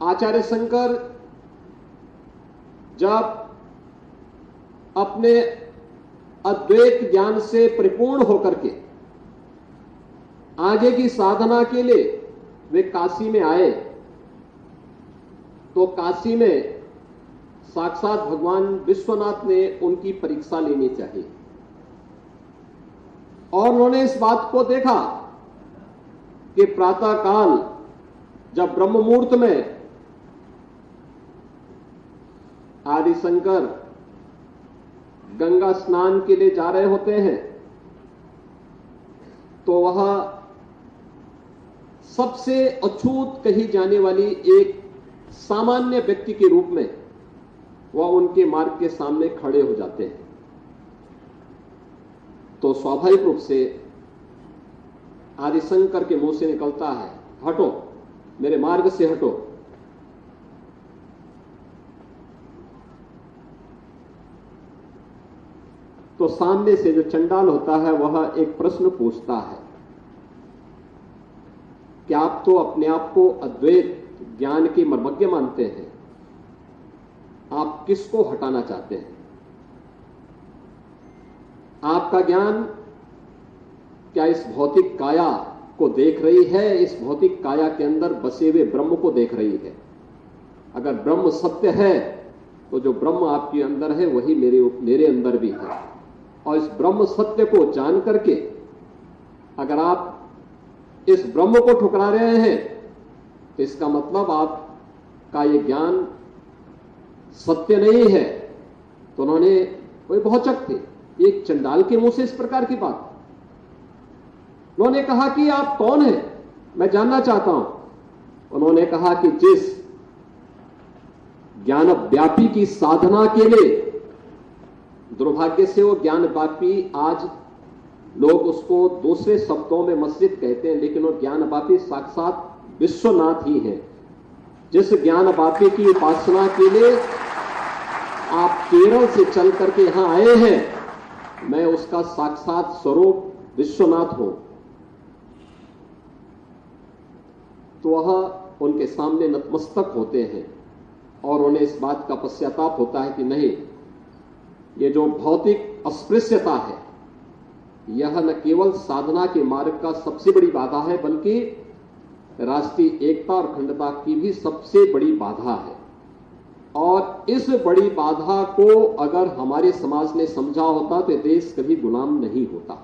आचार्य शंकर जब अपने अद्वैत ज्ञान से परिपूर्ण होकर के आगे की साधना के लिए वे काशी में आए, तो काशी में साक्षात भगवान विश्वनाथ ने उनकी परीक्षा लेनी चाहिए। और उन्होंने इस बात को देखा कि प्रातः काल जब ब्रह्म मुहूर्त में आदि शंकर गंगा स्नान के लिए जा रहे होते हैं, तो वह सबसे अछूत कही जाने वाली एक सामान्य व्यक्ति के रूप में वह उनके मार्ग के सामने खड़े हो जाते हैं। तो स्वाभाविक रूप से आदिशंकर के मुंह से निकलता है, हटो, मेरे मार्ग से हटो। तो सामने से जो चंडाल होता है वह एक प्रश्न पूछता है कि आप तो अपने आप को अद्वैत ज्ञान के मर्मज्ञ मानते हैं, आप किसको हटाना चाहते हैं? आपका ज्ञान क्या इस भौतिक काया को देख रही है, इस भौतिक काया के अंदर बसे हुए ब्रह्म को देख रही है? अगर ब्रह्म सत्य है तो जो ब्रह्म आपके अंदर है वही मेरे अंदर भी है। और इस ब्रह्म सत्य को जान करके अगर आप इस ब्रह्म को ठुकरा रहे हैं तो इसका मतलब आपका ये ज्ञान सत्य नहीं है। तो उन्होंने, कोई भौचक थे, एक चंडाल के मुंह से इस प्रकार की बात। उन्होंने कहा कि आप कौन हैं, मैं जानना चाहता हूं। उन्होंने कहा कि जिस ज्ञान व्यापी की साधना के लिए, दुर्भाग्य से वो ज्ञान व्यापी आज लोग उसको दूसरे शब्दों में मस्जिद कहते हैं, लेकिन वो ज्ञान व्यापी साक्षात विश्वनाथ ही है। जिस ज्ञान व्यापी की उपासना के लिए आप केरल से चल करके यहां आए हैं, मैं उसका साक्षात स्वरूप विश्वनाथ हूं। तो वह उनके सामने नतमस्तक होते हैं और उन्हें इस बात का पश्चाताप होता है कि नहीं, ये जो भौतिक अस्पृश्यता है यह न केवल साधना के मार्ग का सबसे बड़ी बाधा है, बल्कि राष्ट्रीय एकता और अखंडता की भी सबसे बड़ी बाधा है। और इस बड़ी बाधा को अगर हमारे समाज ने समझा होता तो देश कभी गुलाम नहीं होता।